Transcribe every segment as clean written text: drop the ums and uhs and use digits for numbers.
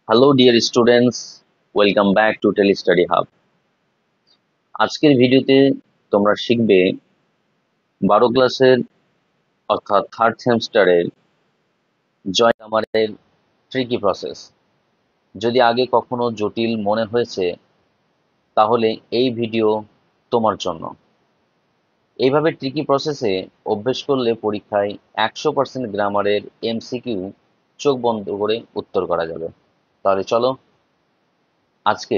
Hello dear students, welcome back to Tele Study Hub. আজকের ভিডিওতে তোমরা শিখবে 12 ক্লাসের অর্থাৎ থার্ড সেমিস্টারের জয়েন্ট গ্রামারের ট্রিকি প্রসেস। যদি আগে কখনো জটিল মনে হয়েছে তাহলে এই ভিডিও তোমার জন্য। এইভাবে ট্রিকি প্রসেসে অভ্যেস করলে পরীক্ষায় 100% গ্রামারের এমসিকিউ চোখ বন্ধ করে উত্তর করা যাবে। তাহলে চলো আজকে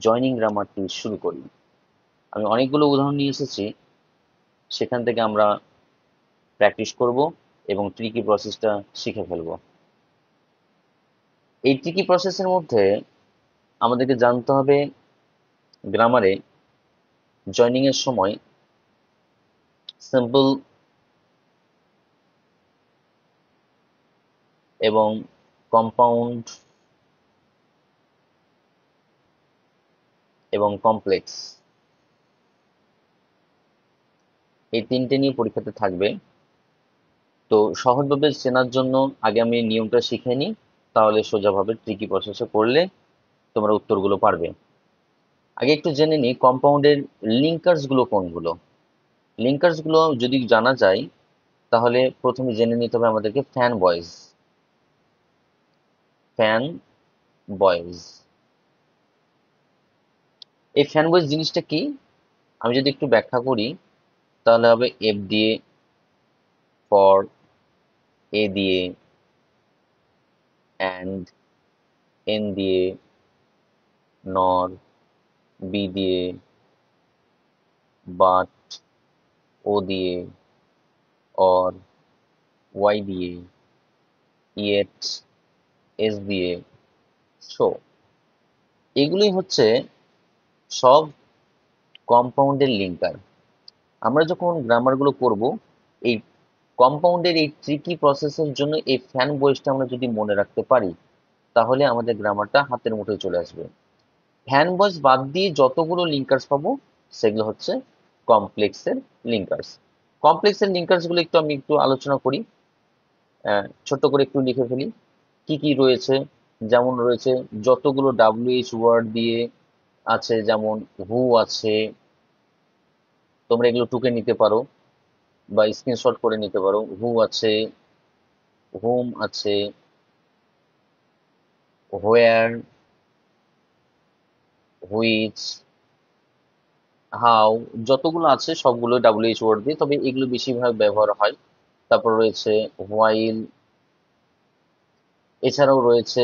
জয়নিং গ্রামারটি শুরু করি। আমি অনেকগুলো উদাহরণ নিয়ে এসেছি, সেখান থেকে আমরা প্র্যাকটিস করব এবং ট্রিকি প্রসেসটা শিখে ফেলব। এই ট্রিকি প্রসেসের মধ্যে আমাদেরকে জানতে হবে গ্রামারে জয়নিং এর সময় সিম্পল এবং কম্পাউন্ড এবং কমপ্লেক্স এই তিনটে নিয়ে পরীক্ষাতে থাকবে। তো সহজভাবে চেনার জন্য আগে আমি নিয়মটা শিখে নিই, তাহলে সোজাভাবে ট্রিকি প্রসেসে করলে তোমরা উত্তরগুলো পারবে। আগে একটু জেনে নিই কম্পাউন্ডের লিঙ্কার্স গুলো কোনগুলো। লিঙ্কার্স গুলো যদি জানা যায় তাহলে প্রথমে জেনে নিতে হবে আমাদেরকে ফ্যান বয়েজ। ফ্যান বয়েজ, এই ফ্যান বয়েজ জিনিসটা কি আমি যদি একটু ব্যাখ্যা করি তাহলে হবে এফ দিয়ে ফর, এ দিয়ে অ্যান্ড, এন দিয়ে নর, বি দিয়ে বাট, ও দিয়ে অর, ওয়াই দিয়ে ইয়েট, এস দিয়ে সো। এগুলোই হচ্ছে সব কম্পাউন্ডের লিঙ্কার। আমরা যখন গ্রামারগুলো করব এই কম্পাউন্ডের এই ট্রিকি প্রসেসের জন্য এই ফ্যান বয়েজটা আমরা যদি মনে রাখতে পারি তাহলে আমাদের গ্রামারটা হাতের মুঠোয় চলে আসবে। ফ্যান বয়েজ বাদ দিয়ে যতগুলো লিঙ্কার্স পাবো সেগুলো হচ্ছে কমপ্লেক্সের লিঙ্কার্স। কমপ্লেক্সের লিঙ্কার্স গুলো আমি একটু আলোচনা করি, ছোট্ট করে একটু লিখে ফেলি কি কি রয়েছে। যেমন রয়েছে যতগুলো ডাব্লিউএইচ ওয়ার্ড দিয়ে আছে, যেমন হু আছে, তোমরা এগুলো টুকে নিতে পারো বা স্ক্রিনশট করে নিতে পারো। হু আছে, হোম আছে, হোয়ার, হুইচ, হাউ, যতগুলো আছে সবগুলো ডাব্লিউএইচ ওয়ার্ড দিয়ে, তবে এগুলো বেশিরভাগ ব্যবহার হয়। তারপর রয়েছে হোয়াইল, এছাড়াও রয়েছে,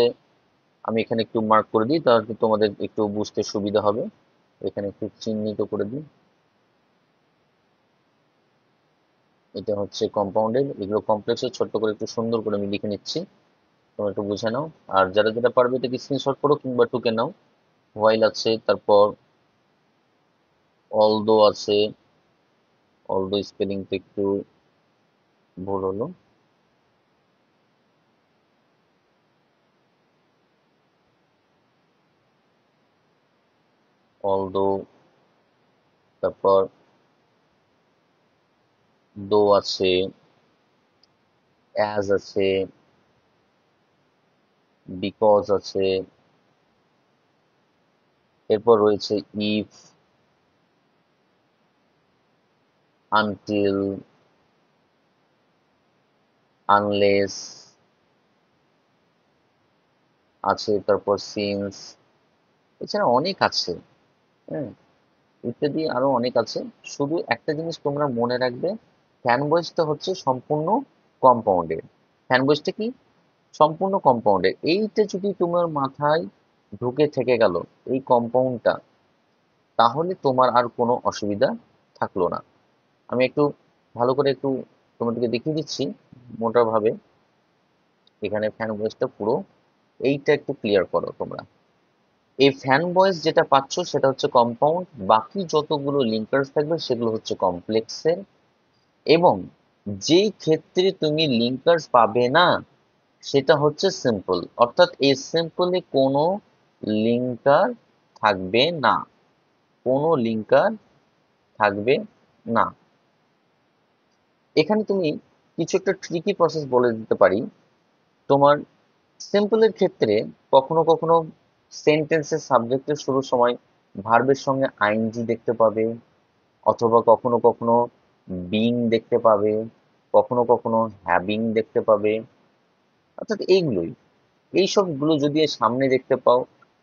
আমি এখানে একটু মার্ক করে দিই তাহলে তোমাদের একটু বুঝতে সুবিধা হবে। এখানে একটু চিহ্নিত করে দিই, এটা হচ্ছে কম্পাউন্ডেড, এগুলো কমপ্লেক্সের। ছোট্ট করে একটু সুন্দর করে আমি লিখে নিচ্ছি, তোমরা একটু বুঝে নাও। আর যারা যেটা পারবে এটাকে স্ক্রিনশট করো কিংবা টুকে নাও। হোয়াইল আছে, তারপর অলদো আছে, অলদো স্পেলিংটা একটু ভুল হলো, অলদো। তারপর দো আছে, অ্যাজ আছে, বিকজ আছে, এরপর রয়েছে ইফ, আনটিল, আনলেস আছে, তারপর সিন্স, এছাড়া অনেক আছে। হ্যাঁ, ইত্যাদি আরো অনেক আছে। শুধু একটা জিনিস তোমরা মনে রাখবে, ফ্যান বয়েজটা হচ্ছে সম্পূর্ণ কম্পাউন্ডেড। ফ্যান বয়েজটা কি সম্পূর্ণ কম্পাউন্ডেড, এইটা যদি তোমার মাথায় ঢুকে থেকে গেল এই কম্পাউন্ডটা, তাহলে তোমার আর কোনো অসুবিধা থাকলো না। আমি একটু ভালো করে একটু তোমাদেরকে দেখিয়ে দিচ্ছি মোটা ভাবে। এখানে ফ্যান বয়েজটা পুরো এইটা একটু ক্লিয়ার করো তোমরা। এই ফ্যান বয়েজ যেটা পাচ্ছ সেটা হচ্ছে কম্পাউন্ড, বাকি যতগুলো লিঙ্কার্স থাকবে সেগুলো হচ্ছে কমপ্লেক্সের। এবং যেই ক্ষেত্রে তুমি লিঙ্কার্স পাবে না সেটা হচ্ছে সিম্পল, অর্থাৎ এই সিম্পলে কোনো লিঙ্কার থাকবে না, কোনো লিঙ্কার থাকবে না। এখানে তুমি কিছু একটা ট্রিকি প্রসেস বলে দিতে পারি। তোমার সিম্পলের ক্ষেত্রে কখনো কখনো সেন্টেন্সের সাবজেক্টের শুরুর সময় ভার্বের সঙ্গে আইএনজি দেখতে পাবে, অথবা কখনো কখনো বিং দেখতে পাবে, কখনো কখনো হ্যাভিং দেখতে পাবে। অর্থাৎ এই সবগুলো যদি এর সামনে দেখতে পাও,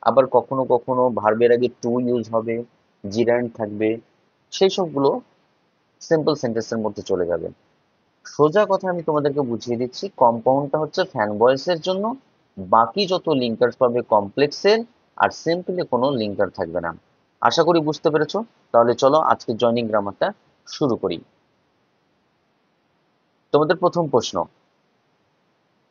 আবার কখনো কখনো ভার্বের আগে টু ইউজ হবে, জিরান্ড থাকবে, সেই সবগুলো সিম্পল সেন্টেন্সের মধ্যে চলে যাবে। সোজা কথা আমি তোমাদেরকে বুঝিয়ে দিচ্ছি, কম্পাউন্ডটা হচ্ছে ফ্যান ভয়েসের জন্য, বাকি যত লিঙ্কার পাবে কমপ্লেক্সের, আর সিম্পলি কোনো লিঙ্কার থাকবে না। আশা করি বুঝতে পেরেছো। তাহলে চলো আজকে জয়নিং গ্রামারটা শুরু করি। তোমাদের প্রথম প্রশ্ন,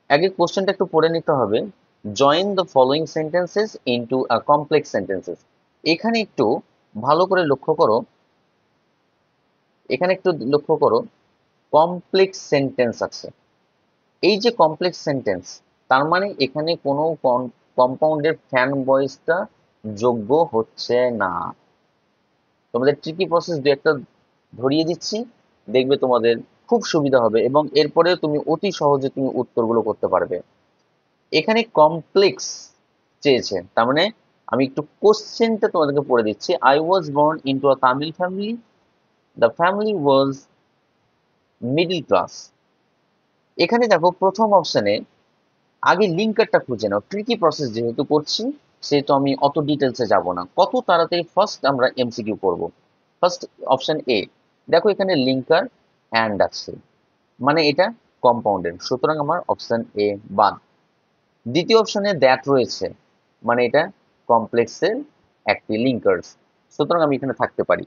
আগে কোশ্চেনটা একটু পড়ে নিতে হবে। Join the following sentences into a complex sentences. এখানে একটু ভালো করে লক্ষ্য করো, এখানে একটু লক্ষ্য করো, কমপ্লেক্স সেন্টেন্স আছে। এই যে কমপ্লেক্স সেন্টেন্স, তার মানে এখানে কোনো কম্পাউন্ডের ফ্যান ভয়েসটা যোগ্য হচ্ছে না। তোমাদের ট্রিকি প্রসেস দু একটা ধরিয়ে দিচ্ছি, দেখবে তোমাদের খুব সুবিধা হবে এবং এরপরে তুমি অতি সহজে তুমি উত্তরগুলো করতে পারবে। এখানে কমপ্লেক্স চেয়েছে, তার মানে আমি একটু কোশ্চেনটা তোমাদেরকে পড়ে দিচ্ছি। I was born into a Tamil family, the family was middle class. এখানে দেখো প্রথম অপশনে আগে লিঙ্কারটা খুঁজে নাও। ট্রিকি প্রসেস যেহেতু করছি, সেহেতু আমি অত ডিটেলসে যাব না, কত তাড়াতাড়ি ফার্স্ট আমরা এমসিকিউ করব। ফার্স্ট অপশন এ, দেখো এখানে লিঙ্কার অ্যান্ড আছে, মানে এটা কম্পাউন্ডের, সুতরাং আমার অপশন এ বাদ। দ্বিতীয় অপশনে দ্যাট রয়েছে, মানে এটা কমপ্লেক্সের একটি লিঙ্কার্স, সুতরাং আমি এখানে থাকতে পারি।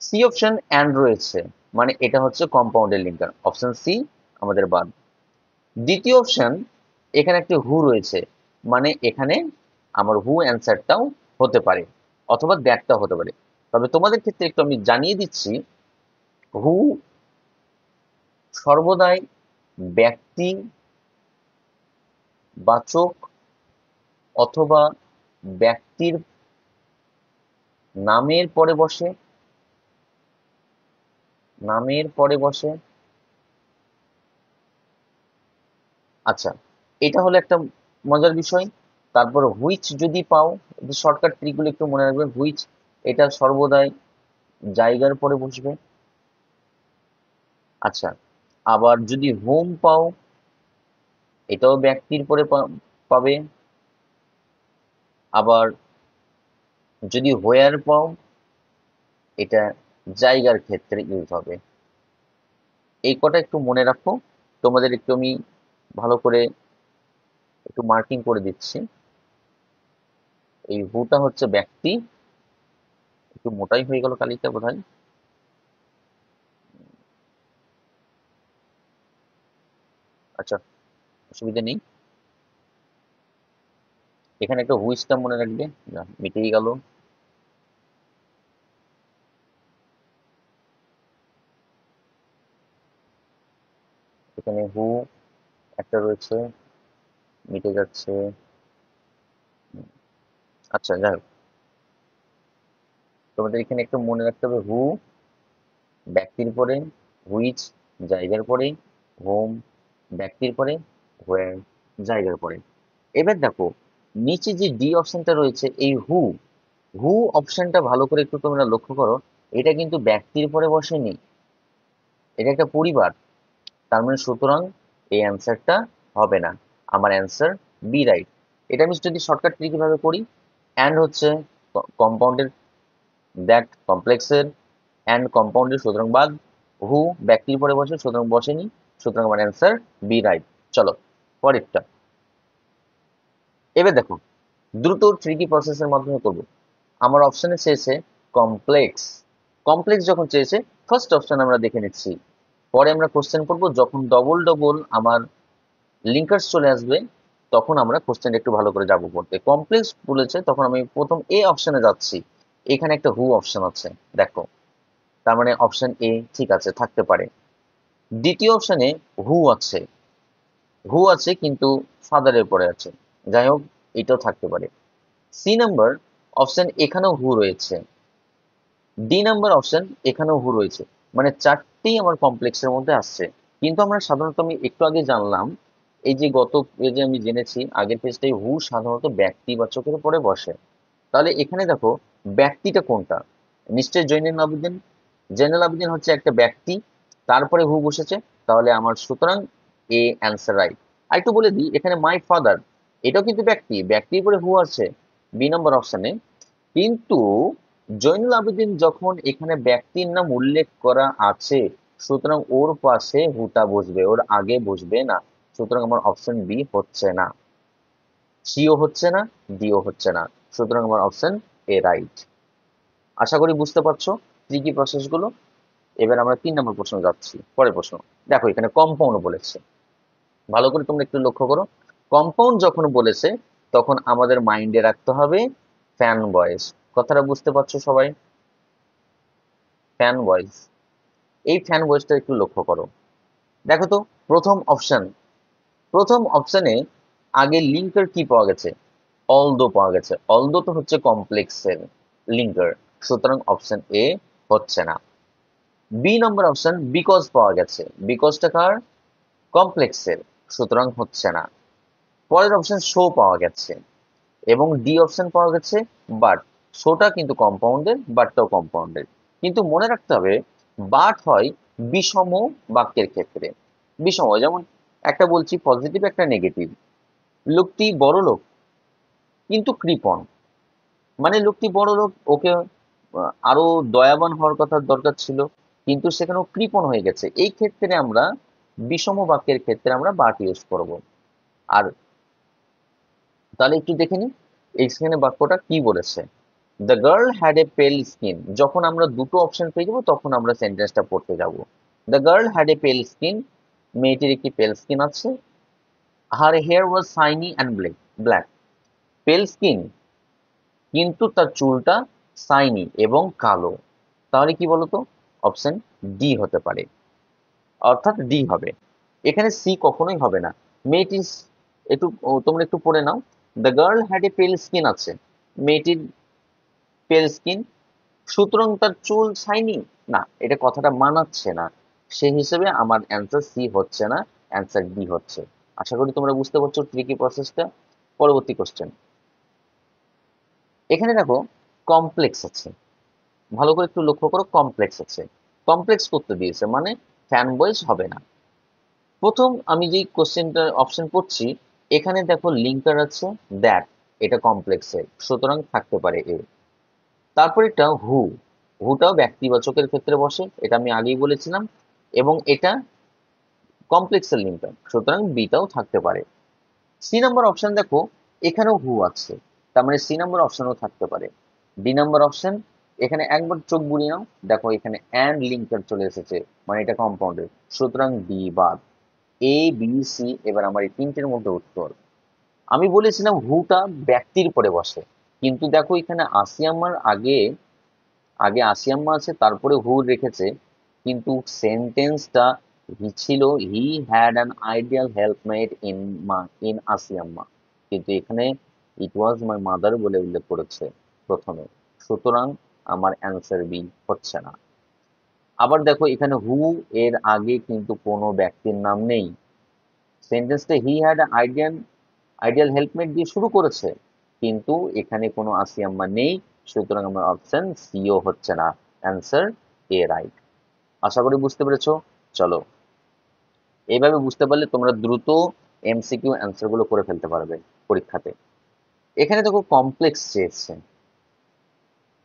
সি অপশন অ্যান্ড রয়েছে, মানে এটা হচ্ছে কম্পাউন্ডের লিঙ্কার, অপশন সি আমাদের বাদ। দ্বিতীয় অপশন, এখানে একটি হু রয়েছে, মানে এখানে আমার হু অ্যান্সারটাও হতে পারে, অথবা দ্যাটটাও হতে পারে। তবে তোমাদের ক্ষেত্রে একটু আমি জানিয়ে দিচ্ছি, হু সর্বদাই ব্যক্তি বাচক অথবা ব্যক্তির নামের পরে বসে, নামের পরে বসে। আচ্ছা, এটা হলো একটা মজার বিষয়। তারপর হুইচ যদি পাও, শর্টকাট ট্রিকগুলো একটু মনে রাখবেন। হুইচ এটা সর্বদাই জায়গার পরে বসবে। আচ্ছা, আবার যদি হোম পাও, এটাও ব্যক্তির পরে পাবে। আবার যদি হোয়ার পাও, এটা জায়গার ক্ষেত্রে ইউজ হবে। এই কটা একটু মনে রাখো। তোমাদের একটু আমি ভালো করে একটু মার্কিং করে দিচ্ছি। এই হুটা হচ্ছে ব্যক্তি, একটু মোটাই হয়ে গেল কালিটা বোধহয়। আচ্ছা, অসুবিধা নেই। এখানে একটা হুইচটা মনে রাখবে, না মিটেই গেল। এখানে হু একটা রয়েছে, মিটে যাচ্ছে। আচ্ছা, যাই হোক, তোমাদের এখানে একটু মনে রাখতে হবে, হু ব্যক্তির পরে, হুইচ জায়গার পরে, হোম ব্যক্তির পরে, হোয়ার জায়গার পরে। এবার দেখো নিচে যে ডি অপশনটা রয়েছে, এই হু, হু অপশনটা ভালো করে একটু তোমরা লক্ষ্য করো। এটা কিন্তু ব্যক্তির পরে বসেনি, এটা একটা পরিবার। তার মানে সুতরাং এই অ্যান্সারটা হবে না। আমার অ্যান্সার বি রাইট। এটা আমি যদি শর্টকাট ট্রি কিভাবে করি, অ্যান্ড হচ্ছে কম্পাউন্ডের, দ্যাট কমপ্লেক্সের, অ্যান্ড কম্পাউন্ডের, সুতরাং বাদ। হু ব্যক্তির পরে বসে, সুতরাং বসেনি, সুতরাং আমার অ্যান্সার বি রাইট। চলো পরেরটা। এবার দেখো দ্রুত ট্রিকি প্রসেসের মাধ্যমে করবো। আমার অপশনে চেয়েছে কমপ্লেক্স। কমপ্লেক্স যখন চেয়েছে, ফার্স্ট অপশন আমরা দেখে নিচ্ছি, পরে আমরা কোশ্চেন করবো। যখন ডবল ডবল আমার লিঙ্কার্স চলে আসবে, তখন আমরা কোশ্চেন একটু ভালো করে যাবো পড়তে। কমপ্লেক্স বলেছে, তখন আমি প্রথম এ অপশনে যাচ্ছি। এখানে একটা হু অপশন আছে, দেখো, তার মানে অপশন এ ঠিক আছে, থাকতে পারে। দ্বিতীয় অপশনে হু আছে, হু আছে কিন্তু ফাদারের পরে আছে, যাই হোক এটাও থাকতে পারে। সি নাম্বার অপশন, এখানেও হু রয়েছে। ডি নাম্বার অপশন, এখানেও হু রয়েছে, মানে চারটেই আমার কমপ্লেক্সের মধ্যে আসছে। কিন্তু আমরা সাধারণত, আমি একটু আগে জানলাম, এই যে গত পেজে আমি জেনেছি, আগের পেজটাই হু সাধারণত ব্যক্তিবাচকের পরে বসে। তাহলে এখানে দেখো ব্যক্তিটা কোনটা, নিশ্চয়ই জৈনুল আবেদিন। জৈনুল আবেদিন হচ্ছে একটা ব্যক্তি, তারপরে হু বসেছে, তাহলে আমার সুতরাং এ অ্যান্সার রাইট। আর একটু বলে দিই, এখানে মাই ফাদার এটাও কিন্তু ব্যক্তি, ব্যক্তির পরে হু আছে বি নম্বর অপশনে। কিন্তু জৈনুল আবেদিন যখন এখানে ব্যক্তির নাম উল্লেখ করা আছে, সুতরাং ওর পাশে হুটা বসবে, ওর আগে বসবে না। সুতরাং আমার অপশন বি হচ্ছে না, সিও হচ্ছে না, ডিও হচ্ছে না। সুতরাং আমার অপশন এ রাইট। আশা করি বুঝতে পারছো কি প্রসেস গুলো। এবার আমরা 3 নম্বর প্রশ্ন যাচ্ছি। পরের প্রশ্ন দেখো, এখানে কম্পাউন্ড বলেছে। ভালো করে তোমরা একটু লক্ষ্য করো, কম্পাউন্ড যখন বলেছে তখন আমাদের মাইন্ডে রাখতে হবে ফ্যান বয়েজ। কথাটা বুঝতে পারছো সবাই? ফ্যান বয়েজ, এই ফ্যান বয়েজটা একটু লক্ষ্য করো। দেখো তো, প্রথম অপশন, প্রথম অপশনে আগে লিঙ্কার কি পাওয়া গেছে? অলদো পাওয়া গেছে। অলদো তো হচ্ছে কমপ্লেক্সের লিঙ্কার, সুতরাং অপশন এ হচ্ছে না। বি নম্বর অপশন বিকজ পাওয়া গেছে, বিকজটা কার? কমপ্লেক্সের, সুতরাং হচ্ছে না। পরের অপশন শো পাওয়া গেছে, এবং ডি অপশন পাওয়া গেছে বাট। শোটা কিন্তু কম্পাউন্ডের, বাটটাও কম্পাউন্ডের। কিন্তু মনে রাখতে হবে বাট হয় বিষম বাক্যের ক্ষেত্রে। বিষম, যেমন একটা বলছি পজিটিভ, একটা নেগেটিভ। লোকটি বড় লোক কিন্তু কৃপণ, মানে লোকটি বড় লোক, ওকে আরো দয়াবান হওয়ার কথা দরকার ছিল, কিন্তু সেখানে ও কৃপণ হয়ে গেছে। এই ক্ষেত্রে আমরা বিষম বাক্যের ক্ষেত্রে আমরা বাট ইউজ করব। আর তাহলে একটু দেখে নি এইখানে বাক্যটা কি বলেছে। দ্য গার্ল হ্যাড এ পেল স্কিন, যখন আমরা দুটো অপশন পেয়ে যাবো তখন আমরা সেন্টেন্সটা পড়তে যাব। দ্য গার্ল হ্যাড এ পেল স্কিন, মেয়েটির একটি পেল স্কিন আছে। Her hair was shiny and black, pale skin কিন্তু তার চুলটা শাইনি এবং কালো। তাহলে কি বলতো? অপশন ডি হতে পারে, অর্থাৎ ডি হবে। এখানে সি কখনোই হবে না। মেয়েটির একটু তোমরা একটু পড়ে নাও। দ্য গার্ল হ্যাড এ পেল স্কিন আছে, মেয়েটির পেল স্কিন, সুতরাং তার চুল শাইনি, না, এটা কথাটা মানাচ্ছে না। সেই হিসেবে আমার অ্যান্সার সি হচ্ছে না, অ্যান্সার ডি হচ্ছে। আশা করি তোমরা বুঝতে পারছো ট্রিকি প্রসেসটা। পরবর্তী কোশ্চেন, এখানে দেখো কমপ্লেক্স আছে, ভালো করে একটু লক্ষ্য করো, কমপ্লেক্স আছে। কমপ্লেক্স করতে দিয়েছে মানে ফ্যান বয়েজ হবে না। প্রথম আমি যেই কোশ্চেনটার অপশন পড়ছি, এখানে দেখো লিঙ্কার আছে দ্যাট, এটা কমপ্লেক্সের, সুতরাং থাকতে পারে এ। তারপর এটা হু, হুটাও ব্যক্তিবাচকের ক্ষেত্রে বসে, এটা আমি আগেই বলেছিলাম, এবং এটা কমপ্লেক্সের লিঙ্কার, সুতরাং বিটাও থাকতে পারে। সি নাম্বার অপশন দেখো, এখানেও হু আছে, তার মানে সি নাম্বার অপশনও থাকতে পারে। ডি নাম্বার অপশন, এখানে একবার চোখ বুলিয়ে নাও, দেখো এখানে অ্যান্ড লিঙ্কার চলে এসেছে, মানে এটা কম্পাউন্ডেড, সুতরাং ডি বাদ। এ বি সি, এবার আমার এই তিনটের মধ্যে উত্তর। আমি বলেছিলাম হুটা ব্যক্তির পরে বসে, কিন্তু দেখো এখানে আসিয়াম্মার আগে, আগে আসিয়াম্মা আছে তারপরে হু রেখেছে, কিন্তু সেন্টেন্সটা ছিল he had an ideal helpmate in আসিয়াম্মা, কিন্তু এখানে ইট ওয়াজ মাই মাদার বলে উল্লেখ করেছে প্রথমে, সুতরাং আমার অ্যান্সার বি হচ্ছে না। আবার দেখো এখানে হু এর আগে কিন্তু কোনো ব্যক্তির নাম নেই, সেন্টেন্সটা he had ideal ideal helpmate দিয়ে শুরু করেছে, কিন্তু এখানে কোনো আসিয়াম্মা নেই, সুতরাং আমার অপশন সিও হচ্ছে না, অ্যান্সার এ রাইট। আশা করি বুঝতে পেরেছো। চলো, এইভাবে বুঝতে পারলে তোমরা দ্রুত এমসিকিউ অ্যান্সার গুলো করে ফেলতে পারবে পরীক্ষাতে। এখানে দেখো কমপ্লেক্স চেয়েছে,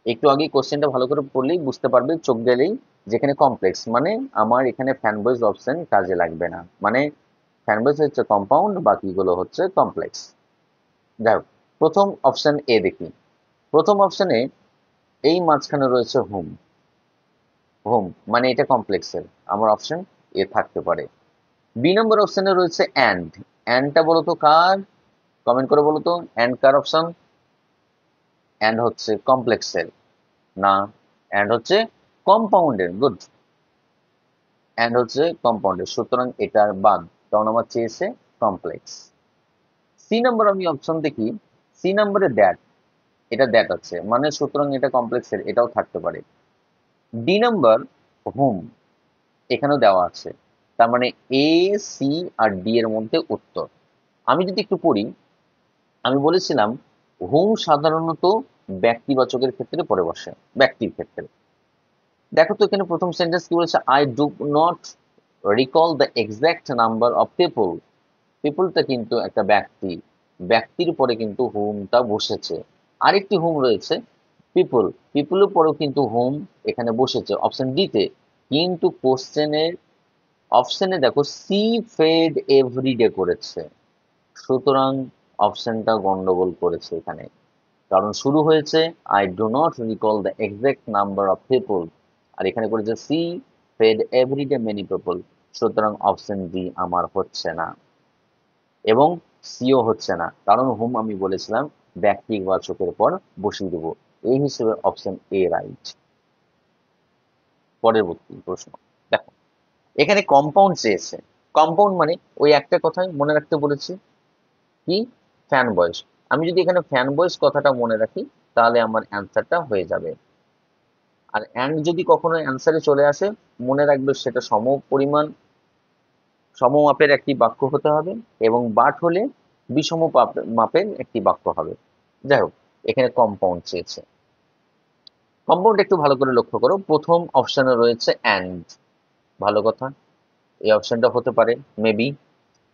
একটু আগে কোশ্চেনটা ভালো করে পড়লেই বুঝতে পারবে চোখ গেলেই, যেখানে কমপ্লেক্স মানে আমার এখানে ফ্যানবয়েজ অপশন কাজে লাগবে না, মানে ফ্যানবয়েজ হচ্ছে কম্পাউন্ড, বাকিগুলো হচ্ছে কমপ্লেক্স। যাই হোক, প্রথম অপশন এ দেখি। প্রথম অপশনে এই মাঝখানে রয়েছে হোম, হোম মানে এটা কমপ্লেক্সের, আমার অপশন এ থাকতে পারে। বি নম্বর অপশনে রয়েছে অ্যান্ড, অ্যান্ডটা বলতো কার? কমেন্ট করে বলতো অ্যান্ড কার অপশন? অ্যান্ড হচ্ছে কমপ্লেক্সের, না, অ্যান্ড হচ্ছে কম্পাউন্ডের। গুড, অ্যান্ড হচ্ছে কম্পাউন্ডের, সুতরাং এটার বাদ, কারণ আমার চেয়েছে কমপ্লেক্স। সি নাম্বার আমি অপশন দেখি, সি নাম্বারে দ্যাট, এটা দ্যাট আছে মানে সুতরাং এটা কমপ্লেক্সের, এটাও থাকতে পারে। ডি নাম্বার হোম, এখানেও দেওয়া আছে, তার মানে এ, সি আর ডি এর মধ্যে উত্তর। আমি যদি একটু পড়ি, আমি বলেছিলাম হুম সাধারণত ব্যক্তিবাচকের ক্ষেত্রে পরে বসে, ব্যক্তির ক্ষেত্রে। দেখো তো এখানে প্রথম সেন্টেন্স কি বলেছে, I do not recall the exact number of people. পিপলটা কিন্তু একটা ব্যক্তি, ব্যক্তির পরে কিন্তু হুমটা বসেছে। আরেকটি হুম রয়েছে পিপল, পিপলের পরেও কিন্তু হুম এখানে বসেছে অপশন ডিতে। কিন্তু কোশ্চেনের অপশনে দেখো সি ফেড এভরিডে করেছে, সুতরাং অপশনটা গন্ডগোল করেছে এখানে। কারণ শুরু হয়েছে I do not recall the exact number of people, আর এখানে করেছে she fed everyday many people, সুতরাং অপশন ডি আমার হচ্ছে না এবং সিও হচ্ছে না, কারণ হুম আমি বলেছিলাম ব্যক্তিবাচকের পর বসিয়ে দেবো। এই হিসেবে অপশন এ রাইট। পরবর্তী প্রশ্ন দেখো, এখানে কম্পাউন্ড চেয়েছে। কম্পাউন্ড মানে ওই একটা কথাই মনে রাখতে বলেছি, কি, ফ্যান বয়স। আমি যদি এখানে ফ্যান বয়স কথাটা মনে রাখি তাহলে আমার অ্যান্সারটা হয়ে যাবে। আর অ্যান্ড যদি কখনো অ্যান্সারে চলে আসে, মনে রাখবে সেটা সমমাপের একটি বাক্য হতে হবে, এবং বাট হলে মাপের একটি বাক্য হবে। যাই হোক, এখানে কম্পাউন্ড চেয়েছে। কম্পাউন্ড একটু ভালো করে লক্ষ্য করো, প্রথম অপশনে রয়েছে অ্যান্ড, ভালো কথা, এই অপশনটা হতে পারে maybe.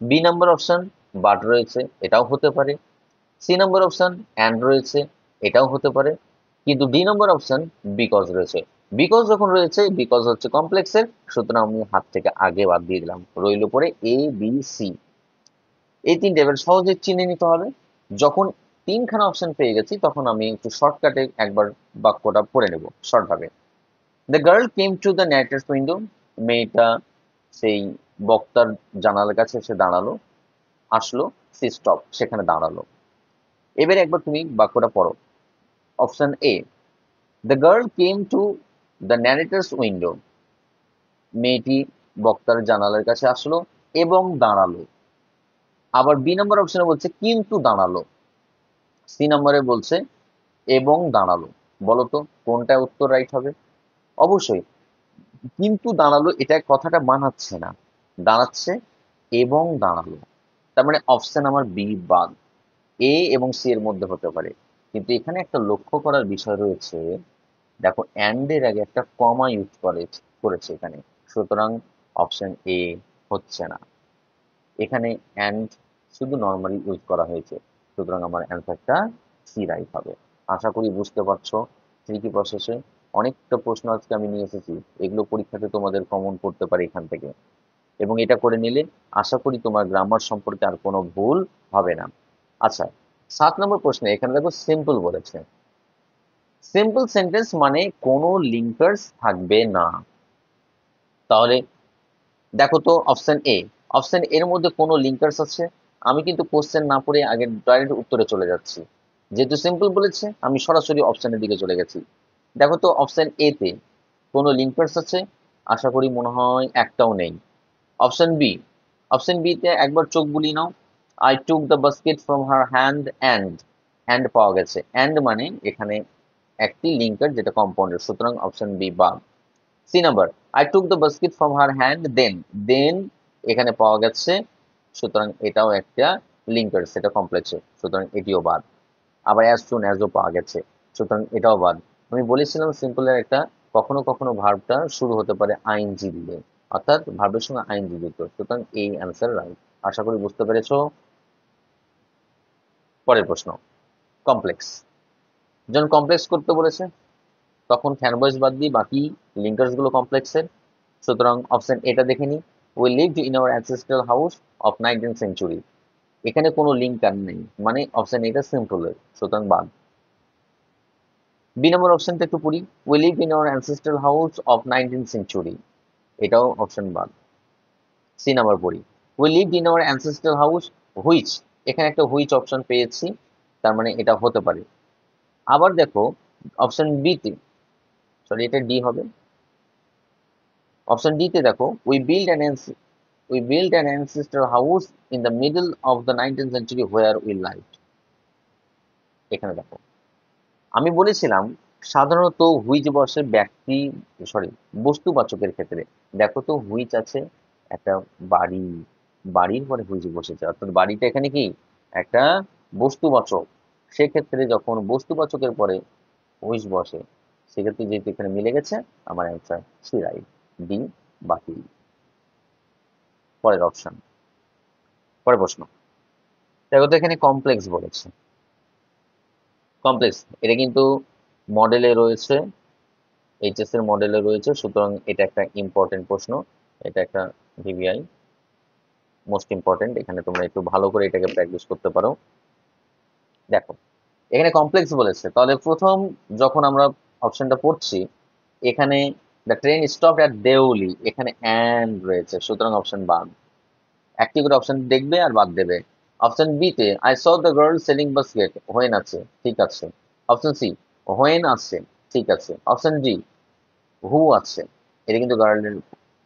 B number option but রয়েছে, এটাও হতে পারে। সি নাম্বার অপশন অ্যান্ড রয়েছে, এটাও হতে পারে। কিন্তু ডি নম্বর অপশন বিকজ রয়েছে। বিকজ যখন রয়েছে, বিকজ হচ্ছে কমপ্লেক্সের, সুতরাং আমি হাত থেকে আগে বাদ দিয়ে দিলাম, রইল পরে এ, বি, সি। এই তিনটে এবার সহজে চিনে নিতে হবে। যখন তিনখানা অপশন পেয়ে গেছি তখন আমি একটু শর্টকাটে একবার বাক্যটা পড়ে নেব শর্টভাবে। The girl came to the narrator's window, মেয়েটা সেই বক্তার জানালার কাছে এসে দাঁড়ালো, আসলো, সি স্টপ, সেখানে দাঁড়ালো। এবারে একবার তুমি বাক্যটা পড়ো। Option A, the girl came to the narrator's window, মেয়েটি বক্তার জানালার কাছে আসলো এবং দাঁড়ালো। আবার বি নম্বর অপশনে বলছে কিন্তু দাঁড়ালো, সি নম্বরে বলছে এবং দাঁড়ালো। বলো তো কোনটা উত্তর রাইট হবে? অবশ্যই কিন্তু দাঁড়ালো, এটা কথাটা মানাচ্ছে না, দাঁড়াচ্ছে এবং দাঁড়ালো। তার মানে অপশন আমার বি বাদ, এ এবং সি এর মধ্যে হতে পারে। কিন্তু এখানে একটা লক্ষ্য করার বিষয় রয়েছে, দেখো অ্যান্ড এর আগে একটা কমা ইউজ করেছে এখানে, সুতরাং অপশন এ হচ্ছে না। এখানে অ্যান্ড শুধু নর্মালি ইউজ করা হয়েছে, সুতরাং আমার অ্যান্সারটা সি রাইট হবে। আশা করি বুঝতে পারছো ট্রিকি প্রসেসে অনেকটা প্রশ্ন আজকে আমি নিয়ে এসেছি, এগুলো পরীক্ষাতে তোমাদের কমন করতে পারে এখান থেকে, এবং এটা করে নিলে আশা করি তোমার গ্রামার সম্পর্কে আর কোনো ভুল হবে না। আচ্ছা, 7 নম্বর প্রশ্নে এখানে দেখো সিম্পল বলেছে। সিম্পল সেন্টেন্স মানে কোনো লিঙ্কার্স থাকবে না। তাহলে দেখো তো অপশন এ, অপশন এর মধ্যে কোনো লিঙ্কার্স আছে? আমি কিন্তু কোশ্চেন না পড়ে আগে ডাইরেক্ট উত্তরে চলে যাচ্ছি, যেহেতু সিম্পল বলেছে আমি সরাসরি অপশনের দিকে চলে গেছি। দেখো তো অপশন এ তে কোনো লিঙ্কার্স আছে? আশা করি মনে হয় একটাও নেই। অপশন বি, অপশন বি তে একবার চোখ বুলিয়ে নাও। I took the basket from her hand and পাওয়া গেছে, অ্যান্ড মানে এখানে একটি লিঙ্কার যেটা কম্পাউন্ডের, সুতরাং অপশন বি বাদ। C number, I took the basket from her hand then এখানে পাওয়া গেছে, সুতরাং এটাও একটা লিঙ্কার, সেটা কমপ্লেক্সে, সুতরাং এটিও বাদ। আবার অ্যাজ সুন অ্যাজও পাওয়া গেছে, সুতরাং এটাও বাদ। আমি বলেছিলাম সিম্পলের একটা কখনো কখনো ভার্বটা শুরু হতে পারে আইএনজি দিয়ে, অর্থাৎ ভার্বের সঙ্গে আইএনজি যুক্ত, সুতরাং এই অ্যান্সার রাইট। আশা করি বুঝতে পেরেছো। পরের প্রশ্ন, কমপ্লেক্স। যখন কমপ্লেক্স করতে বলেছে তখন ফ্যান বয়েস বাদ দিয়ে বাকি লিঙ্কার্স গুলো কমপ্লেক্সের, সুতরাং অপশন এটা দেখে নি। We lived in our ancestral house of 19th century, এখানে কোনো লিঙ্কার নেই, মানে অপশন এটা সিম্পলের, সুতরাং বাদ। বি নম্বর অপশনটা একটু পড়ি, we live in our ancestral house of 19th century, এটাও অপশন বাদ। সি নাম্বার পড়ি, we lived in our ancestral house which, এখানে একটা হুইচ অপশন পেয়েছি, তার মানে এটা হতে পারে। আবার দেখো অপশন বি তে, সরি এটা ডি হবে, অপশন ডি তে দেখো we built an ancestral house in the middle of the 19th century where we lived, এখানে দেখো আমি বলেছিলাম সাধারণত হুইচ বসে ব্যক্তি, সরি, বস্তুবাচকের ক্ষেত্রে। দেখো তো হুইচ আছে একটা বাড়ি, বাড়ির পরে হুইচ বসেছে, অর্থাৎ বাড়িটা এখানে কি একটা বস্তুবাচক। সেক্ষেত্রে যখন বস্তুবাচকের পরে হুইচ বসে, সেক্ষেত্রে যেহেতু এখানে মিলে গেছে, আমার অ্যান্সার সি রাইট, ডি বাতিল। পরের অপশন, পরের প্রশ্ন। দেখো তো এখানে কমপ্লেক্স বলেছে। কমপ্লেক্স এটা কিন্তু মডেলে রয়েছে, এইচএস এর মডেলে রয়েছে, সুতরাং এটা একটা ইম্পর্টেন্ট প্রশ্ন। এটা একটা ভিভিআই মোস্ট ইম্পর্টেন্ট, এখানে তোমরা একটু ভালো করে এটাকে প্র্যাকটিস করতে পারো। দেখো এখানে কমপ্লেক্স বলেছে, তাহলে প্রথম যখন আমরা অপশনটা পড়ছি, এখানে the train stop at Deuli, এখানে অ্যান্ড রয়েছে, সুতরাং অপশন বাদ। একটি করে অপশন দেখবে আর বাদ দেবে। অপশন বি তে I saw the girl selling basket, when আছে, ঠিক আছে। অপশন সি হোয়েন আছে, ঠিক আছে। অপশন ডি হু আছে, এটা কিন্তু গার্লের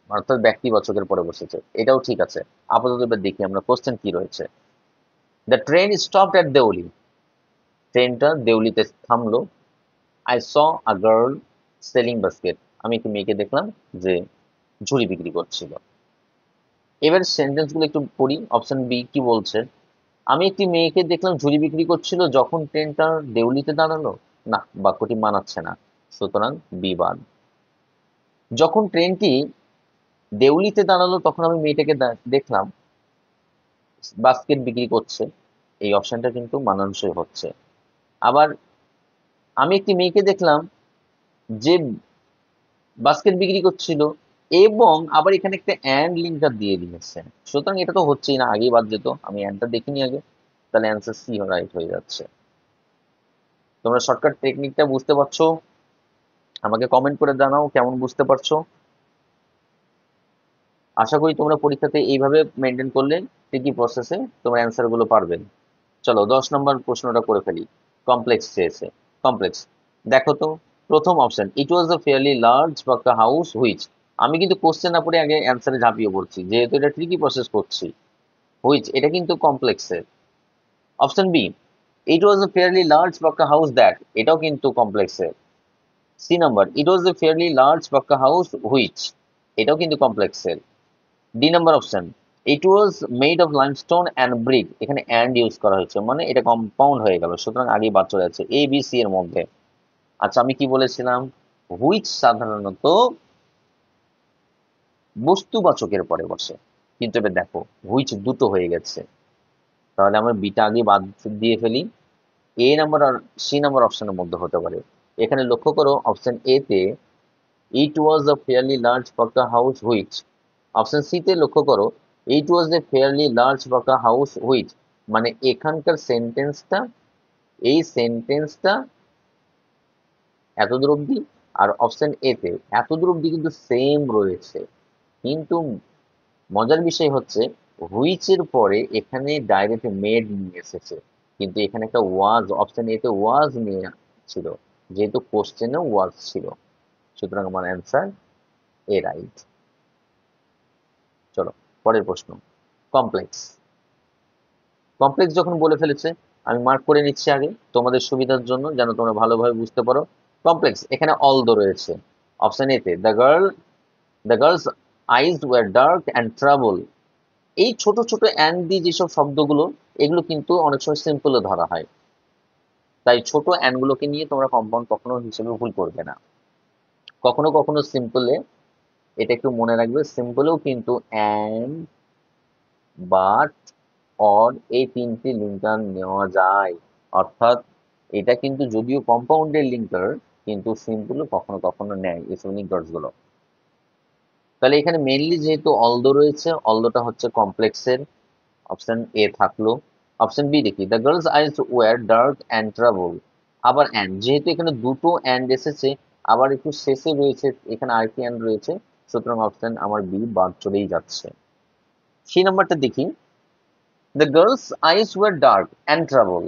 অর্থাৎ ব্যক্তিবাচকের পরে বসেছে, এটাও ঠিক আছে। আপাতত এবার দেখি আমরা কোশ্চেন কি রয়েছে। The train stop at Deuli, ট্রেনটা দেউলিতে থামলো। I saw a girl selling basket, আমি একটি মেয়েকে দেখলাম যে ঝুড়ি বিক্রি করছিল। এবার সেন্টেন্স গুলো একটু পড়ি। অপশন বি কি বলছে, আমি একটি মেয়েকে দেখলাম ঝুড়ি বিক্রি করছিল যখন ট্রেনটা দেউলিতে দাঁড়ালো। না, বাক্যটি মানাচ্ছে না, সুতরাং বি বাদ। যখন ট্রেনটি দেউলিতে দাঁড়ালো তখন আমি মেয়েটাকে দেখলাম বাস্কেট বিক্রি করছে, এই অপশনটা কিন্তু মানানসই হচ্ছে। আবার আমি একটি মেয়েকে দেখলাম যে বাস্কেট বিক্রি করছিল, এবং আবার এখানে একটা অ্যান্ড লিঙ্কটা দিয়ে দিয়েছে, সুতরাং এটা তো হচ্ছেই না, আগেই বাদ যেত, আমি অ্যান্ডটা দেখিনি আগে, তাহলে অ্যান্সার সি রাইট হয়ে যাচ্ছে। তোমরা শর্টকাট টেকনিকটা বুঝতে পারছো? আমাকে কমেন্ট করে জানাও কেমন বুঝতে পারছো। আশা করি তোমরা পরীক্ষাতে এইভাবে মেনটেন করলে ঠিকই প্রসেসে তোমার অ্যান্সার গুলো পারবে। চলো 10 নম্বর প্রশ্নটা করে ফেলি। কমপ্লেক্স চেয়েছে। কমপ্লেক্স, দেখো তো প্রথম option, it was a fairly large pukka house which, আমি কিন্তু কোশ্চেন না পড়ে আগে অ্যান্সারে ঝাঁপিয়ে পড়ছি, যেহেতু এটা ট্রিকি প্রসেস করছি। হুইচ এটা কিন্তু কমপ্লেক্সের। Option B, it was a fairly large pukka house that, এটাও কিন্তু কমপ্লেক্সের। C number, it was a fairly large pukka house which, এটাও কিন্তু কমপ্লেক্সের। D number option, it was made of limestone and brick, এখানে অ্যান্ড ইউজ করা হয়েছে, মানে এটা কম্পাউন্ড হয়ে গেল, সুতরাং আগেই বাদ চলে যাচ্ছে এ বি সি এর মধ্যে। আচ্ছা আমি কি বলেছিলাম, হুইচ সাধারণত বস্তুবাচকের পরে বসে, কিন্তু এবার দেখো হুইচ দুটো হয়ে গেছে, তাহলে আমরা বিটা আগে বাদ দিয়ে ফেলি। এ নাম্বার আর সি নাম্বার অপশনের মধ্যে হতে পারে। এখানে লক্ষ্য করো অপশন এ তে ইট ওয়াজ আ ফেয়ারলি লার্জ পাকা হাউস হুইচ, অপশন সি তে লক্ষ্য করো ইট ওয়াজ এ ফেয়ারলি লার্জ পাকা হাউস হুইচ, মানে এখানকার সেন্টেন্সটা, এই সেন্টেন্সটা এতদূর অব্দি, আর অপশন এ তে এতদূর অব্দি কিন্তু সেম রয়েছে, কিন্তু মজার বিষয় হচ্ছে হুইচের পরে এখানে ডাইরেক্ট মেড নিয়ে এসেছে, কিন্তু এখানে একটা ওয়াজ, অপশন এ তে ওয়াজ নিয়ে ছিল, যেহেতু কোশ্চেনে ওয়াজ ছিল, সুতরাং আমার অ্যান্সার এ রাইট। চলো পরের প্রশ্ন। কমপ্লেক্স, কমপ্লেক্স যখন বলে ফেলেছে, আমি মার্ক করে নিচ্ছি আগে তোমাদের সুবিধার জন্য, যেন তোমরা ভালোভাবে বুঝতে পারো। কমপ্লেক্স এখানে অলদো রয়েছে। অপশন এ তে the girl's eyes were dark and trouble, এই ছোট ছোট অ্যান্ড দিয়ে যেসব শব্দগুলো, এগুলো কিন্তু অনেক সময় সিম্পলে ধরা হয়, তাই ছোট অ্যান্ড গুলোকে নিয়ে তোমরা কম্পাউন্ড কখনো হিসেবে ভুল করবে না। কখনো কখনো সিম্পলে, এটা একটু মনে রাখবে, সিম্পলেও কিন্তু অ্যান্ড, বাট, অর এই তিনটি লিঙ্কার নেওয়া যায়, অর্থাৎ এটা কিন্তু যদিও কম্পাউন্ডের লিঙ্কার, কিন্তু সিম্পলও কখনো কখনো নেয় এসব লিঙ্কার্স গুলো। তাহলে এখানে মেইনলি যেহেতু অলদো রয়েছে, অলদোটা হচ্ছে কমপ্লেক্সের, অপশন এ থাকলো। অপশন বি দেখি, the girl's eyes were dark and trouble, আবার অ্যান্ড, যেহেতু এখানে দুটো অ্যান্ড এসেছে, আবার একটু শেষে রয়েছে এখানে আরেকটি অ্যান্ড রয়েছে, সুতরাং অপশন আমার বি বাদ চলেই যাচ্ছে। সেই নাম্বারটা দেখি, the girl's eyes were dark and trouble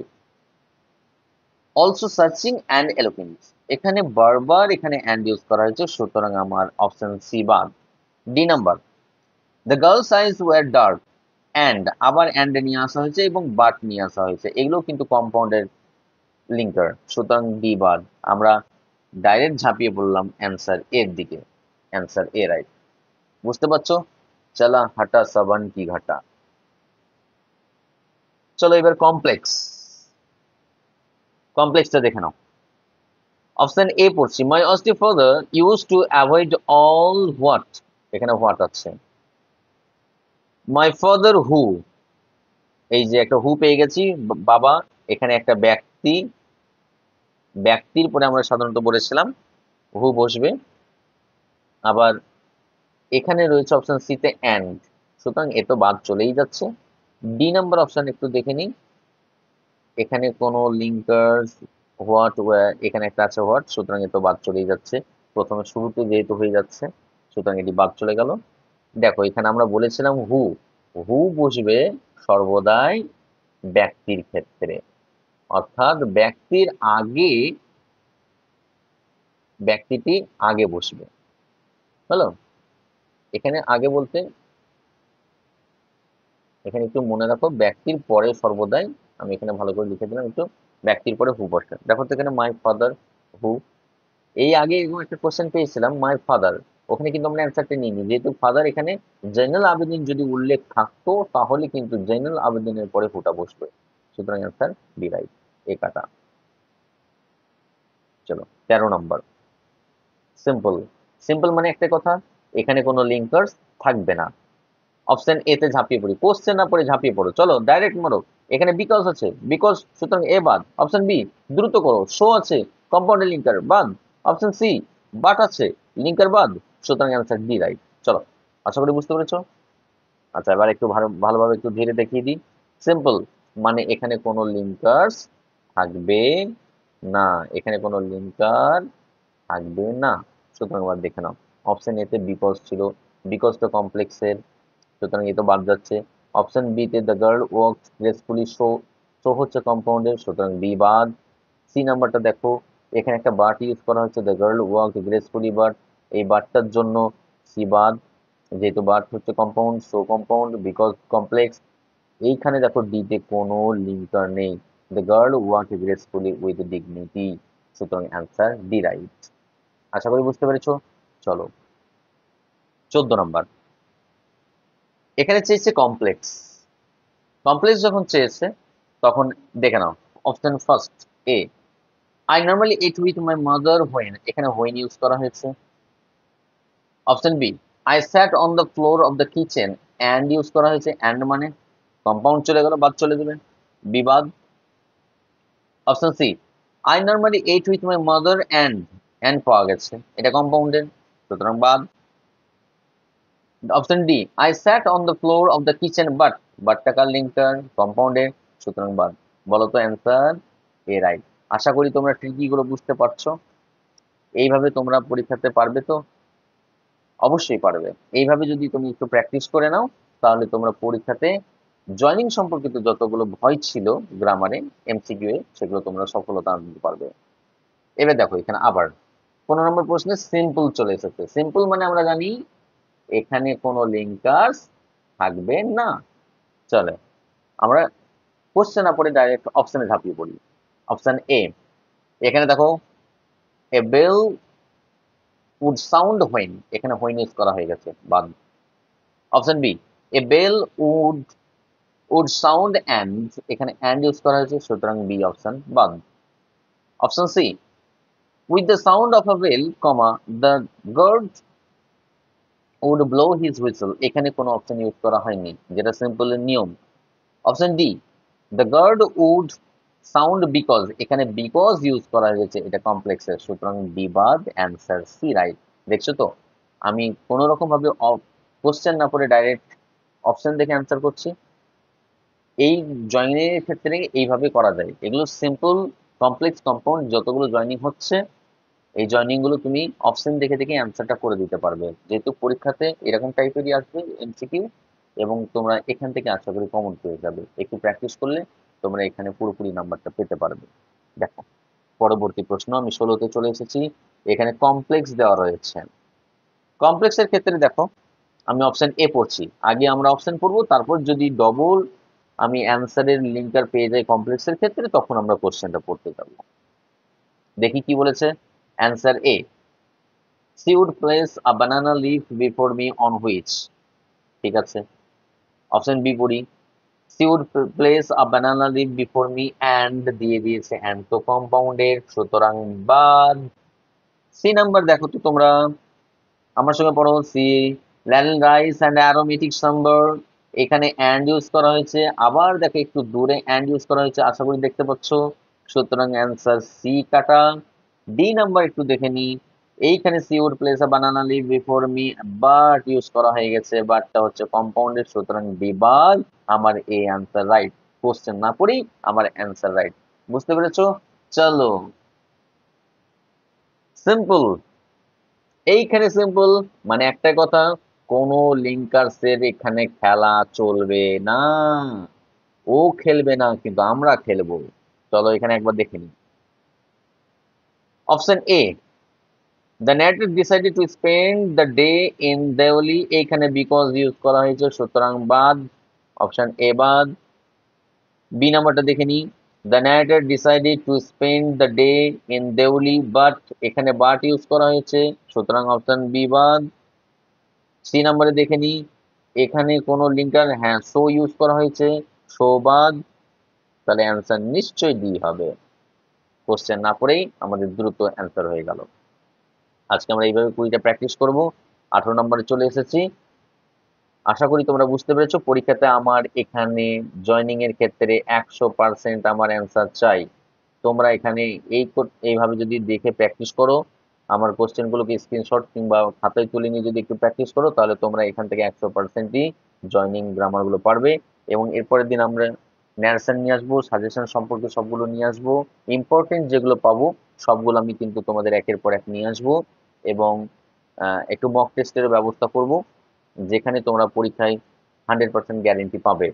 also searching and looking, এখানে বারবার এখানে অ্যান্ড ইউজ করা হয়েছে, সুতরাং আমার অপশন সি বাদ। D number, the girl's eyes were dark and, আবার অ্যান্ড নিয়ে আসা হয়েছে এবং বাট নিয়ে আসা হয়েছে, এগুলো কিন্তু কম্পাউন্ডের লিঙ্কার, সুতরাং ডি বাদ। আমরা ডাইরেক্ট ঝাঁপিয়ে পড়লাম অ্যান্সার এর দিকে, অ্যান্সার এ রাইট। বুঝতে পারছো? চলা হাঁটা সাবান কি ঘাটা। চলো এবার কমপ্লেক্সটা দেখে নাও। অপশন এ পড়ছি, মাই অস্টি father use to avoid all what, এখানে হোয়াট আছে। মাই ফাদার হু, এই যে একটা হু পেয়ে গেছি, বাবা। এখানে একটা ব্যক্তি, ব্যক্তির পরে আমরা সাধারণত বলেছিলাম হু বসবে। আবার এখানে রয়েছে অপশন সি তে অ্যান্ড, সুতরাং এ তো বাদ চলেই যাচ্ছে। ডি নাম্বার অপশন একটু দেখে নিই, এখানে কোনো লিঙ্কার্স হোয়াট, এখানে একটা আছে হোয়াট, সুতরাং এ তো বাদ চলেই যাচ্ছে। প্রথমে শুরুতে যেহেতু হয়ে যাচ্ছে, সুতরাং এটি বাদ চলে গেল। দেখো এখানে আমরা বলেছিলাম হু, হু বসবে সর্বদাই ব্যক্তির ক্ষেত্রে, অর্থাৎ ব্যক্তির আগে, ব্যক্তিটি আগে বসবে। হলো, এখানে আগে বলতে এখানে একটু মনে রাখো ব্যক্তির পরে সর্বদাই, আমি এখানে ভালো করে লিখে দিলাম একটু, ব্যক্তির পরে হু বসে। দেখো তো এখানে মাই ফাদার হু, এই আগে এরকম একটা কোশ্চেন পেয়েছিলাম মাই ফাদার, ওখানে কিন্তু আমরা অ্যান্সারটা নিইনি, যেহেতু ফাদার এখানে জেনারেল আবেদন যদি উল্লেখ থাকতো তাহলে কিন্তু জেনারেল আবেদনের পরে হুটা বসবে, সুতরাং অ্যান্সার বি রাইট, এ কাটা। চলো 13 নম্বর, সিম্পল। সিম্পল মানে একটা কথা, এখানে কোনো লিঙ্কার্স থাকবে না। অপশন এ তে ঝাঁপিয়ে পড়ি, কোশ্চেন না পড়ে ঝাঁপিয়ে পড়ো, চলো ডাইরেক্ট মারো। এখানে বিকজ আছে, বিকজ, সুতরাং এ বাদ। অপশন বি দ্রুত করো, শো আছে, কম্পাউন্ডের লিঙ্কার বাদ। অপশন সি বাট আছে, লিঙ্কার বাদ, সুতরাং অ্যান্সার ডি রাইট। চলো, আশা করি বুঝতে পেরেছো। আচ্ছা এবার একটু ভালোভাবে একটু ধীরে দেখিয়ে দিই। সিম্পল মানে এখানে কোনো লিঙ্কার্স থাকবে না, এখানে কোনো লিঙ্কার থাকবে না, সুতরাং এবার দেখে নাও। অপশন এ তে বিকজ ছিল, বিকজ তো কমপ্লেক্সের, সুতরাং এ তো বাদ যাচ্ছে। অপশন বি তে the girl works gracefully, show, show হচ্ছে কম্পাউন্ডের, সুতরাং বি বাদ। সি নাম্বারটা দেখো, এখানে একটা বাট ইউজ করা হচ্ছে, the girl work gracefully, but এই বাটটার জন্য সি বাদ, যেহেতু বাট হচ্ছে compound, show compound, because complex. এইখানে দেখো ডি তে কোনো লিঙ্কার নেই, the girl work gracefully with dignity, সুতরাং অ্যান্সার ডি রাইট। আশা করি বুঝতে পেরেছো। চলো 14 নম্বর, এখানে চেয়েছে কমপ্লেক্স। কমপ্লেক্স যখন চেয়েছে তখন দেখে নাও। Option first A, I normally eat with my mother when, এখানে হোয়েন ইউজ করা হয়েছে। Option B, I sat on the floor of the kitchen, and use করা হয়েছে, অ্যান্ড মানে কম্পাউন্ড চলে গেল, বাদ চলে যাবে, বিবাদ। Option C, I normally ate with my mother and পাওয়া গেছে, এটা কম্পাউন্ডের, সুতরাং বাদ। Option D, I sat on the floor of the kitchen but টাকার লিঙ্কার কম্পাউন্ডের, সুতরাং বাদ। বলো তো অ্যান্সার এ রাইট। আশা করি তোমরা ট্রিকি গুলো বুঝতে পারছো। এইভাবে তোমরা পরীক্ষাতে পারবে তো? অবশ্যই পারবে। এইভাবে যদি তুমি একটু প্র্যাকটিস করে নাও তাহলে তোমরা পরীক্ষাতে জয়নিং সম্পর্কিত যতগুলো ভয় ছিল গ্রামারে, এমসিকিউ এ, সেগুলো তোমরা সফলতা আনতে পারবে। এবার দেখো এখানে আবার 15 নম্বর প্রশ্নে সিম্পল চলে এসেছে। সিম্পল মানে আমরা জানি এখানে কোনো লিঙ্কার্স থাকবে না। চলে আমরা কোশ্চেন না পড়ে ডাইরেক্ট অপশনে ঝাঁপিয়ে পড়ি। অপশন এ, এখানে দেখো a bell would sound when, এখানে হোয়েন ইউজ করা হয়ে গেছে, বাদ। Option B, a bell would would sound and, এখানে অ্যান্ড ইউজ করা হয়েছে, সুতরাং বি অপশন বাদ। Option C, with the sound of a bell comma the guard would blow his whistle, এখানে কোনো অপশন ইউজ করা হয়নি, যেটা সিম্পল এর নিয়ম। Option D, the guard would sound because, এখানে বিকজ ইউজ করা হয়েছে, এটা কমপ্লেক্সের, সুতরাং বি বাদ, অ্যান্সার সি রাইট। দেখছো তো আমি কোনো রকম ভাবে কোশ্চেন না পড়ে ডাইরেক্ট অপশন দেখে অ্যান্সার করছি। এই জয়নিং এর ক্ষেত্রে এইভাবে করা যায়, এগুলো সিম্পল, কমপ্লেক্স, কম্পাউন্ড যতগুলো জয়নিং হচ্ছে এই জয়নিং গুলো তুমি অপশন দেখে দেখে অ্যান্সারটা করে দিতে পারবে, যেহেতু পরীক্ষাতে এরকম টাইপেরই আসবে এমসিকিউ, এবং তোমরা এখান থেকে আশা করি কমন পেয়ে যাবে। একটু প্র্যাকটিস করলে তোমরা এখানে পুরোপুরি নাম্বারটা পেতে পারবে। দেখো পরবর্তী প্রশ্ন, আমি 16তে চলে এসেছি। এখানে কমপ্লেক্স দেওয়া রয়েছে। কমপ্লেক্সের ক্ষেত্রে দেখো আমি অপশন এ পড়ছি, আগে আমরা অপশন পড়বো, তারপর যদি ডবল আমি অ্যান্সারের লিঙ্কার পেয়ে যাই কমপ্লেক্সের ক্ষেত্রে তখন আমরা কোশ্চেনটা পড়তে যাবো। দেখি কি বলেছে। Answer A, she would place a banana leaf before me on which, ঠিক আছে, অপশন বি পড়ি। She would place a banana leaf before me and দিয়ে দিয়েছে অ্যান্ড তো কম্পাউন্ডের, সুতরাং বাদ। সি নাম্বার দেখো তো তোমরা আমার সঙ্গে পড়ো। She land rice and aromatic sambar, এখানে অ্যান্ড ইউজ করা হয়েছে, আবার দেখো একটু দূরে অ্যান্ড ইউজ করা হয়েছে, আশা করি দেখতে পাচ্ছ, সুতরাং অ্যান্সার সি কাটা। ডি নাম্বার একটু দেখে নি, এইখানে she would place a banana leaf before me, but use করা হয়ে গেছে, বাটটা হচ্ছে কম্পাউন্ডেড, সুতরাং ডি বাদ। আমার এ অ্যান্সার রাইট, কোশ্চেন না পড়ি আমার অ্যান্সার রাইট। বুঝতে পেরেছো? চলো, সিম্পল, এইখানে সিম্পল, মানে একটা কথা, কোনো লিঙ্কার্সের এখানে খেলা চলবে না, ও খেলবে না কিন্তু আমরা খেলবো। চলো এখানে একবার দেখে নিই। Option A, the narrator decided to spend the day in Deoli, এইখানে বিকজ ইউজ করা হয়েছে, সুতরাং বাদ, অপশন এ বাদ। বি নাম্বারটা দেখে নিই, the narrator decided to spend the day in Deoli but, এখানে বাট ইউজ করা হয়েছে, সুতরাং অপশন বি বাদ। সি নাম্বারে দেখে নিই, এখানে কোনো লিঙ্কার, হ্যাঁ শো ইউজ করা হয়েছে, শো বাদ, তাহলে অ্যান্সার নিশ্চয়ই ডি হবে। কোশ্চেন না পড়েই আমাদের দ্রুত অ্যান্সার হয়ে গেল। আজকে আমরা এইভাবে কুড়িটা প্র্যাকটিস করব। 18 নম্বরে চলে এসেছি। আশা করি তোমরা বুঝতে পেরেছো, পরীক্ষাতে আমার এখানে জয়নিং এর ক্ষেত্রে 100% আমার অ্যান্সার চাই। তোমরা এখানে এইভাবে যদি দেখে প্র্যাকটিস করো, আমার কোশ্চেনগুলোকে স্ক্রিনশট কিংবা খাতায় তুলে নিয়ে যদি একটু প্র্যাকটিস করো, তাহলে তোমরা এখান থেকে 100%ই জয়নিং গ্রামারগুলো পারবে। এবং এরপরের দিন আমরা ন্যারেশন নিয়ে আসবো, সাজেশন সম্পর্কে সবগুলো নিয়ে আসবো, ইম্পর্টেন্ট যেগুলো পাবো সবগুলো আমি কিন্তু তোমাদের একের পর এক নিয়ে আসবো। এবং একটু মক টেস্টের ব্যবস্থা করব, যেখানে তোমরা পরীক্ষায় 100% গ্যারেন্টি পাবে।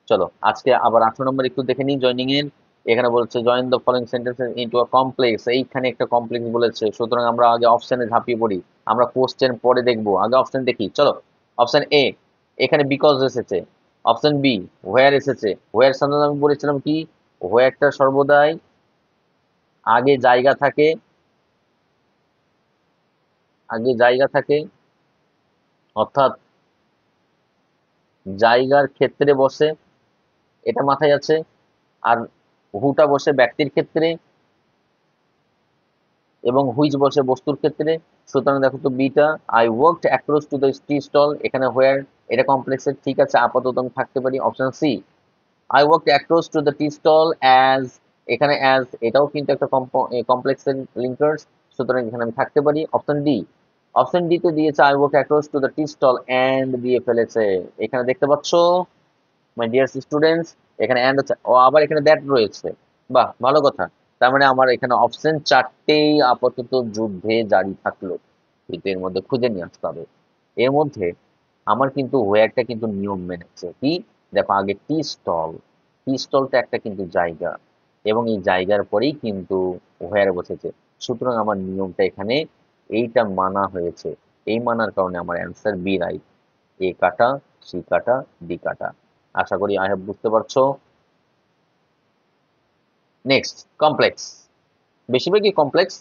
চলো আজকে আবার 18 নম্বর একটু দেখে নিই জয়নিং এর। এখানে বলছে join the following sentences into a complex, এইখানে একটা কমপ্লেক্স বলেছে, সুতরাং আমরা আগে অপশনে ঝাঁপিয়ে পড়ি। আমরা কোশ্চেন পরে দেখবো, আগে অপশন দেখি। চলো, অপশন এ, এখানে বিকজ এসেছে। অপশন বি, হোয়ার এসেছে। হোয়ার সাধারণত আমি বলেছিলাম কি, হোয়ারটা সর্বদাই আগে জায়গা থাকে, আগে জায়গা থাকে, অর্থাৎ জায়গার ক্ষেত্রে বসে, এটা মাথায় আছে। আর হুটা বসে ব্যক্তির ক্ষেত্রে, এবং হুইচ বসে বস্তুর ক্ষেত্রে। সুতরাং দেখো তো বিটা, I worked across to the tea stall, এখানে হোয়ার, এটা কমপ্লেক্সের, ঠিক আছে, আপাতত আমি থাকতে পারি। Option C, I worked across to the tea stall as, এখানে অ্যাজ এটাও কিন্তু একটা কমপ্লেক্সের লিঙ্কার্স, সুতরাং এখানে আমি থাকতে পারি। অপশন ডি, অপশন ডি তে দিয়েছে I worked across to the tea stall and দিয়ে ফেলেছে, এখানে দেখতে পাচ্ছ মাই ডিয়ার স্টুডেন্টস, এখানে অ্যান্ড আছে, ও আবার এখানে দ্যাট রয়েছে। বাহ, ভালো কথা। তার মানে আমার এখানে অপশন চারটেই আপাতত যুদ্ধে জারি থাকলো, কিন্তু এর মধ্যে খুঁজে নিয়ে আসতে হবে। এর মধ্যে আমার কিন্তু ওয়্যারটা কিন্তু নিয়ম মেনেছে কি, দেখো আগে টি স্টল, টি স্টলটা একটা কিন্তু জায়গা, এবং এই জায়গার পরেই কিন্তু ওয়্যার বসেছে, সুতরাং আমার নিয়মটা এখানে এইটা মানা হয়েছে। এই মানার কারণে আমার অ্যান্সার বি রাইট। এ কাটা, সি কাটা, ডি কাটা। আশা করি আই হ্যাভ বুঝতে পারছো। নেক্সট, কমপ্লেক্স, বেশিরভাগই কমপ্লেক্স।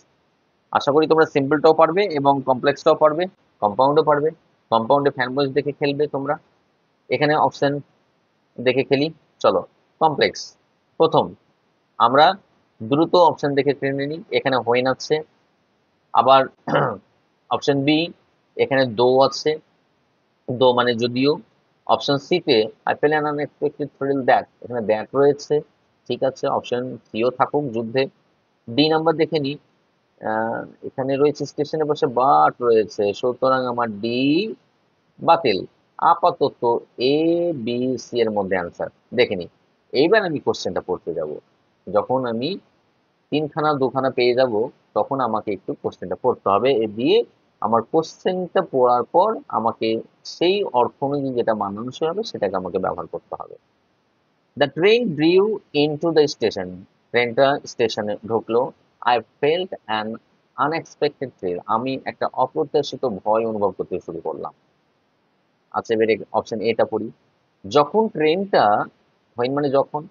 আশা করি তোমরা সিম্পলটাও পারবে এবং কমপ্লেক্সটাও পারবে, কম্পাউন্ডও পারবে। কম্পাউন্ডে ফ্যানবয়েজ দেখে খেলবে তোমরা, এখানে অপশন দেখে খেলি। চলো, কমপ্লেক্স, প্রথম আমরা দ্রুত অপশন দেখে ট্রেনে নিই। এখানে হোয়েন আছে, আবার অপশন বি, এখানে দো আছে, দো মানে যদিও। অপশন সি তে I fell an unexpected thrill that, এখানে দ্যাট রয়েছে, ঠিক আছে, অপশন সিও থাকুক যুদ্ধে। ডি নাম্বার দেখে নি, এখানে রয়েছে স্টেশনে বসে বাট রয়েছে, সুতরাং আমার ডি বাতিল। আপাতত এ বি সি এর মধ্যে অ্যান্সার দেখে নি। এইবার আমি কোশ্চেনটা পড়তে যাব, যখন আমি তিনখানা দুখানা পেয়ে যাব, তখন আমাকে একটু কোশ্চেনটা পড়তে হবে। এ দিয়ে আমার কোশ্চেনটা পড়ার পর আমাকে সেই অর্থ অনুযায়ী যেটা মানানসই হবে সেটাকে আমাকে ব্যবহার করতে হবে। The train drew into the station, ট্রেনটা স্টেশনে ঢুকলো। I felt an unexpected thrill, আমি একটা অপ্রত্যাশিত ভয় অনুভব করতে শুরু করলাম। আচ্ছা, এবারে অপশন এটা পড়ি। যখন ট্রেনটা, হয় মানে যখন,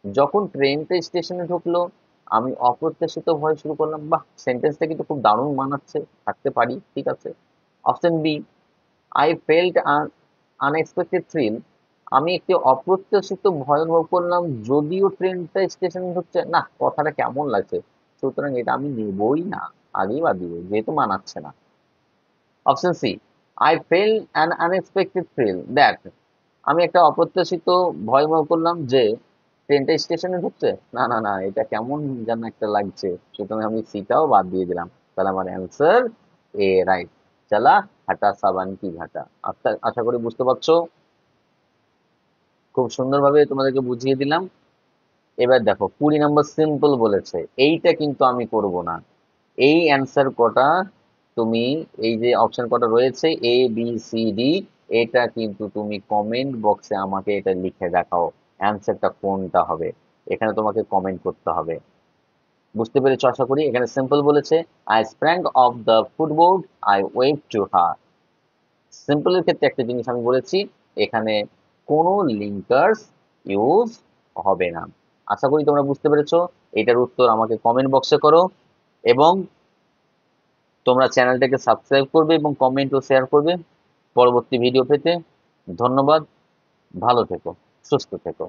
যখন ট্রেনটা স্টেশনে ঢুকলো আমি অপ্রত্যাশিত ভয় শুরু করলাম। বাহ, সেন্টেন্সটা কিন্তু খুব দারুণ মানাচ্ছে, থাকতে পারি, ঠিক আছে। Option B, I felt unexpected thrill, আমি একটি অপ্রত্যাশিত ভয় অনুভব করলাম যদিও ট্রেনটা স্টেশনে ঢুকছে না, কথাটা কেমন লাগছে, সুতরাং এটা আমি নেবই না, আগেই বাদ দিব যেহেতু মানাচ্ছে না। Option C, I fell an unexpected thrill that, আমি একটা অপ্রত্যাশিত ভয় অনুভব করলাম যে ট্রেনটা স্টেশনে ঢুকছে না, না, না, এটা কেমন যেন একটা লাগছে, সুতরাং আমি সিটাও বাদ দিয়ে দিলাম। তাহলে আমার অ্যান্সার এ রাইট। চালা হাঁটা সাবান কি ঘাটা। আশা আশা করি বুঝতে পারছো, খুব সুন্দরভাবে তোমাদেরকে বুঝিয়ে দিলাম। এবার দেখো 20 নম্বর সিম্পল বলেছে, এইটা কিন্তু আমি করব না। এই অ্যান্সার কটা তুমি, এই যে অপশন কটা রয়েছে এ বি সি ডি, এটা কিন্তু তুমি কমেন্ট বক্সে আমাকে এটা লিখে দেখাও অ্যান্সারটা কোনটা হবে। এখানে তোমাকে কমেন্ট করতে হবে। বুঝতে পেরেছো আশা করি। এখানে সিম্পল বলেছে, I sprang of the ফুটবোর্ড, I wave to her. সিম্পলের ক্ষেত্রে একটা জিনিস আমি বলেছি, এখানে কোনো লিঙ্কার্স ইউজ হবে না। আশা করি তোমরা বুঝতে পেরেছো। এটার উত্তর আমাকে কমেন্ট বক্সে করো, এবং তোমরা চ্যানেলটাকে সাবস্ক্রাইব করবে এবং কমেন্ট ও শেয়ার করবে পরবর্তী ভিডিও পেতে। ধন্যবাদ। ভালো থেকো, সুস্থ থেকো।